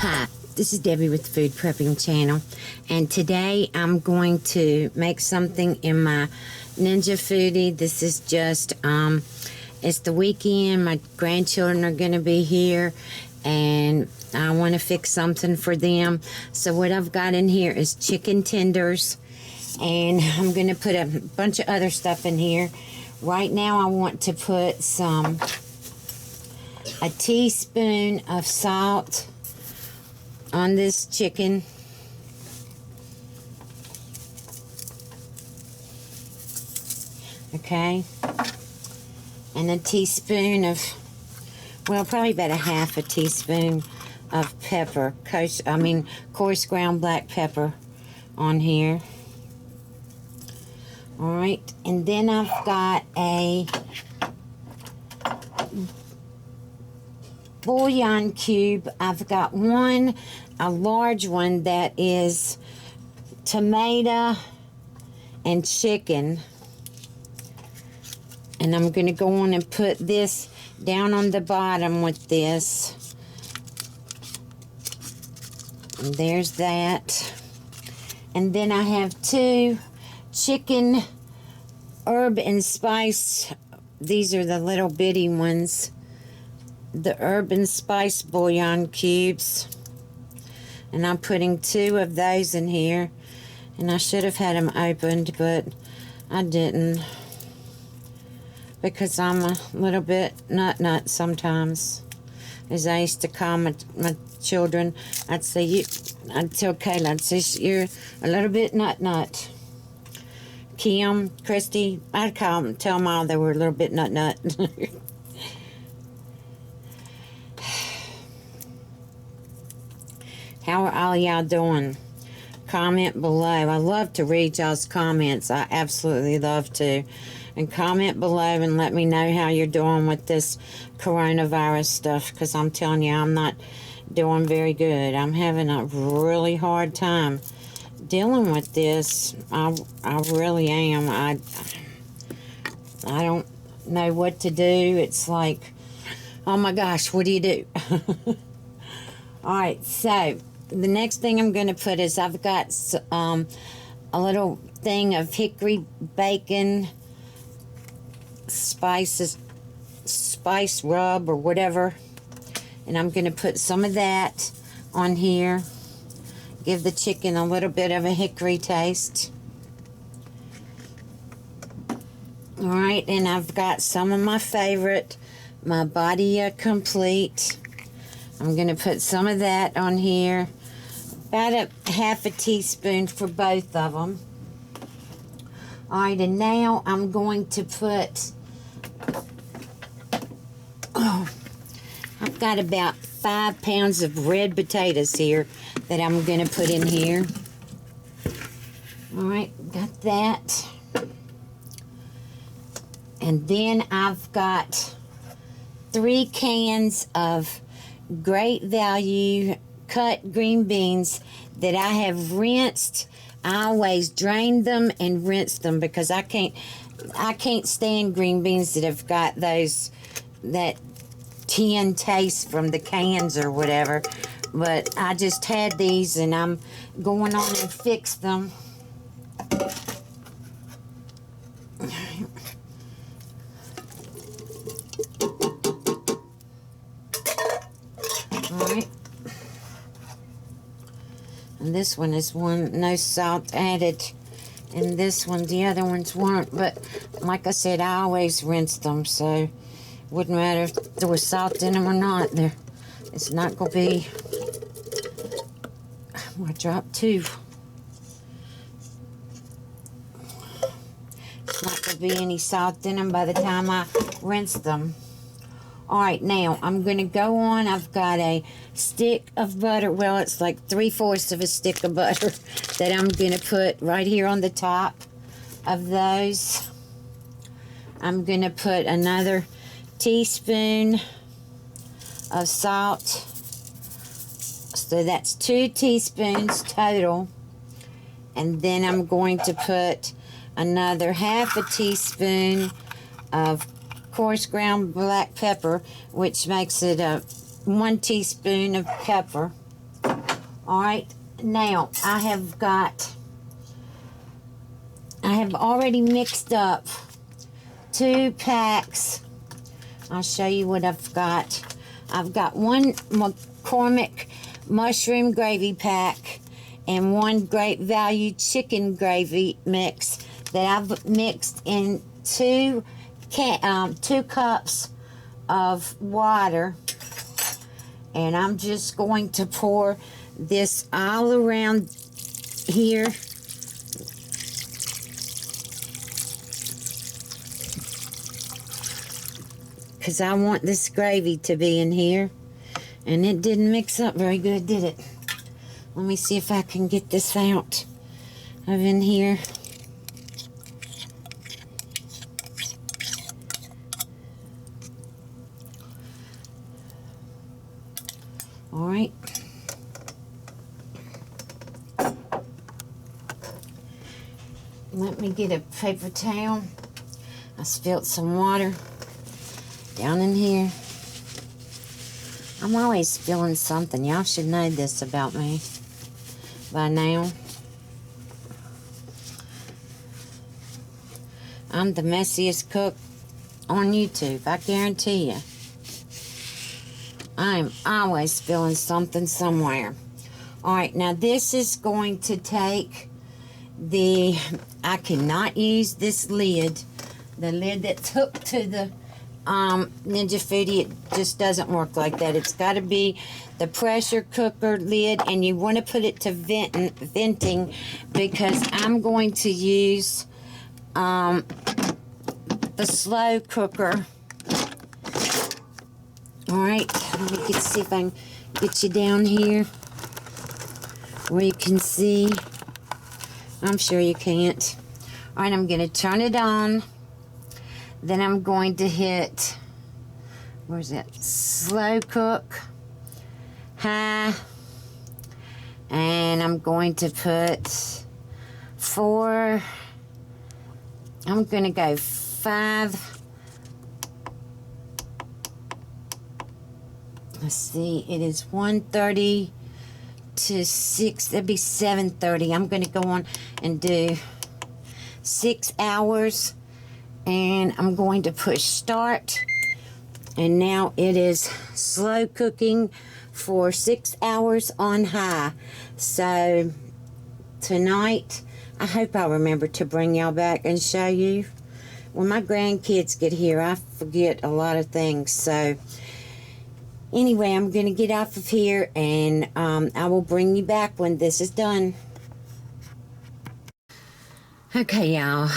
Hi, this is Debbie with the Food Prepping channel, and today I'm going to make something in my Ninja Foodi. This is just, it's the weekend, my grandchildren are going to be here, and I want to fix something for them. So what I've got in here is chicken tenders, and I'm going to put a bunch of other stuff in here. Right now I want to put a teaspoon of salt on this chicken. Okay. And a teaspoon of, well, probably about a half a teaspoon of pepper. Coarse ground black pepper on here. Alright. And then I've got a bouillon cube. I've got a large one that is tomato and chicken, and I'm going to go on and put this down on the bottom with this, and there's that. And then I have 2 chicken herb and spice. These are the little bitty ones, the herb and spice bouillon cubes, and I'm putting 2 of those in here. And I should have had them opened, but I didn't, because I'm a little bit nut sometimes. As I used to call my children, I'd say, I'd tell Kayla, I'd say, you're a little bit nut. Kim, Christy, I'd tell them all they were a little bit nut. How are all y'all doing? Comment below. I love to read y'all's comments. I absolutely love to. And comment below and let me know how you're doing with this coronavirus stuff, because I'm telling you, I'm not doing very good. I'm having a really hard time dealing with this. I really am. I don't know what to do. It's like, oh my gosh, what do you do? Alright, so the next thing I'm going to put is, I've got a little thing of hickory bacon spice rub or whatever, and I'm going to put some of that on here. Give the chicken a little bit of a hickory taste. Alright, and I've got some of my favorite, my Badia Complete. I'm going to put some of that on here. About a half a teaspoon for both of them. Alright, and now I'm going to put, I've got about 5 pounds of red potatoes here that I'm going to put in here. Alright, got that. And then I've got 3 cans of great value cut green beans that I have rinsed. I always drain them and rinse them, because I can't stand green beans that have got that tin taste from the cans or whatever. But I just had these, and I'm going on and fix them. Alright. And this one is no salt added. And this one, the other ones weren't. But like I said, I always rinse them, so it wouldn't matter if there was salt in them or not. It's not going to be... I'm going to drop 2. It's not going to be any salt in them by the time I rinse them. Alright, now I'm going to go on. I've got a stick of butter. Well, it's like 3/4 of a stick of butter that I'm going to put right here on the top of those. I'm going to put another teaspoon of salt. So that's 2 teaspoons total. And then I'm going to put another half a teaspoon of coarse ground black pepper, which makes it a 1 teaspoon of pepper. All right, now I have already mixed up 2 packs. I'll show you what I've got. I've got 1 McCormick mushroom gravy pack and 1 Great Value chicken gravy mix that I've mixed in 2 cups of water. And I'm just going to pour this all around here. Because I want this gravy to be in here. And it didn't mix up very good, did it? Let me see if I can get this out of in here. All right. Let me get a paper towel. I spilled some water down in here. I'm always spilling something. Y'all should know this about me by now. I'm the messiest cook on YouTube, I guarantee you. I'm always spilling something somewhere. All right, now this is going to take I cannot use this lid. The lid that's hooked to the Ninja Foodi, it just doesn't work like that. It's got to be the pressure cooker lid, and you want to put it to venting, because I'm going to use the slow cooker. All right, let me see if I can get you down here where you can see. I'm sure you can't. All right, I'm going to turn it on. Then I'm going to hit, where's that? Slow cook, high, and I'm going to put 4, I'm going to go 5, let's see, it is 1:30 to 6, that'd be 7:30. I'm going to go on and do 6 hours. And I'm going to push start. And now it is slow cooking for 6 hours on high. So tonight, I hope I'll remember to bring y'all back and show you. When my grandkids get here, I forget a lot of things. So anyway, I'm going to get off of here, and I will bring you back when this is done. Okay, y'all.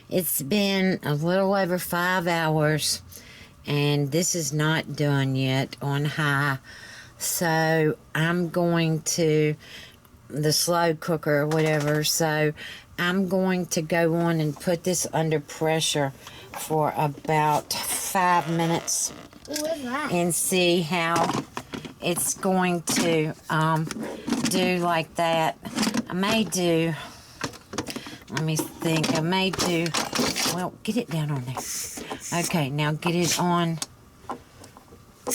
It's been a little over 5 hours, and this is not done yet on high. So I'm going to the slow cooker or whatever. So I'm going to go on and put this under pressure for about 5 minutes and see how it's going to do like that. I may do, let me think, I may do, well, get it down on there. Okay, now get it on. All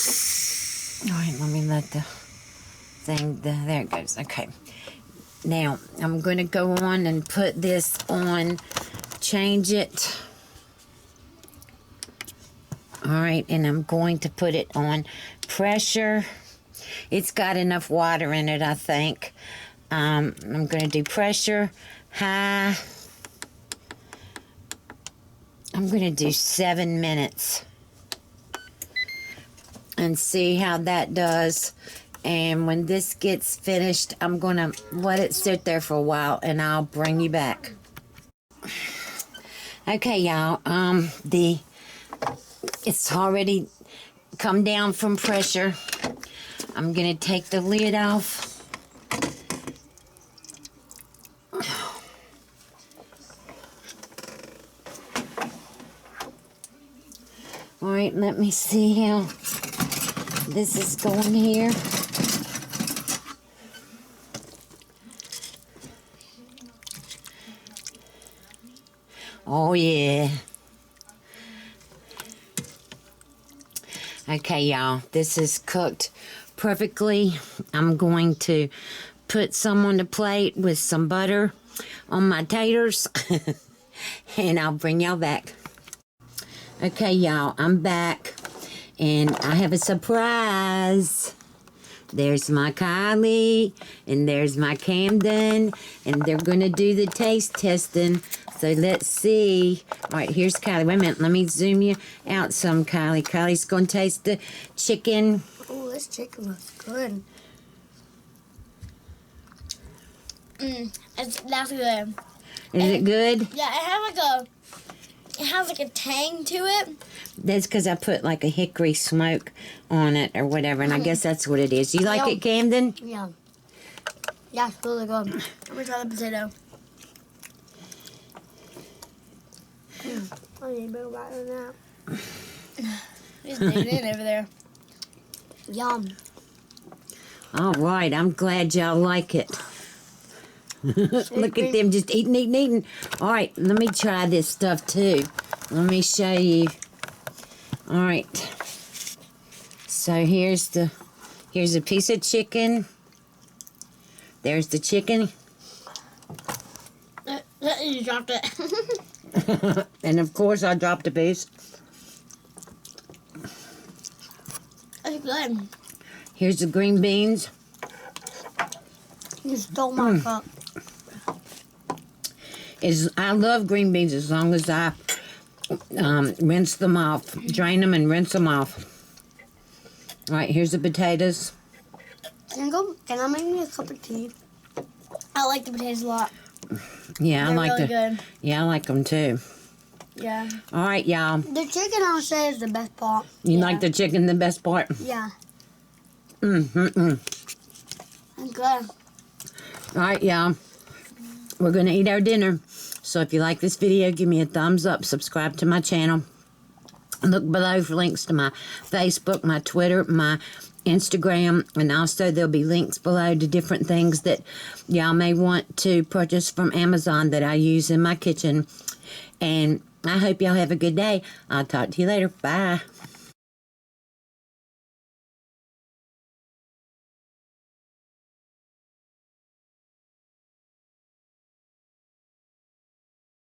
right, let me let the thing, there it goes. Okay, now I'm going to go on and put this on, change it. All right, and I'm going to put it on pressure. It's got enough water in it, I think. I'm going to do pressure, high. I'm going to do 7 minutes and see how that does. And when this gets finished, I'm going to let it sit there for a while, and I'll bring you back. Okay, y'all. It's already come down from pressure. I'm going to take the lid off. All right, let me see how this is going here. Oh, yeah. Okay, y'all, this is cooked perfectly. I'm going to put some on the plate with some butter on my taters. And I'll bring y'all back. Okay, y'all, I'm back. And I have a surprise. There's my Kylie, and there's my Camden, and they're going to do the taste testing. So let's see. All right, here's Kylie. Wait a minute. Let me zoom you out some, Kylie. Kylie's going to taste the chicken. Oh, this chicken looks good. That's good. Is it good? Yeah, it has like a tang to it. That's because I put like a hickory smoke on it or whatever, and I guess that's what it is. You like it, Camden? Yeah. Yeah, it's really good. I'm gonna try the potato. I need a bit of bite on that. He's digging in over there. Yum. All right, I'm glad y'all like it. Look at them just eating. All right, let me try this stuff too. Let me show you. All right. So here's a piece of chicken. There's the chicken. You dropped it. And of course I dropped a piece. That's good. Here's the green beans. You stole my cup. I love green beans as long as I rinse them off. Drain them and rinse them off. All right, here's the potatoes. Can I make me a cup of tea? I like the potatoes a lot. Yeah, They're really good. Yeah, I like them too. Yeah. All right, y'all. The chicken, I'll say, is the best part. You like the chicken the best part? Yeah. Mm-hmm. I'm good. All right, y'all. We're going to eat our dinner. So if you like this video, give me a thumbs up. Subscribe to my channel. Look below for links to my Facebook, my Twitter, my Instagram, and also there'll be links below to different things that y'all may want to purchase from Amazon that I use in my kitchen. And I hope y'all have a good day. I'll talk to you later. Bye.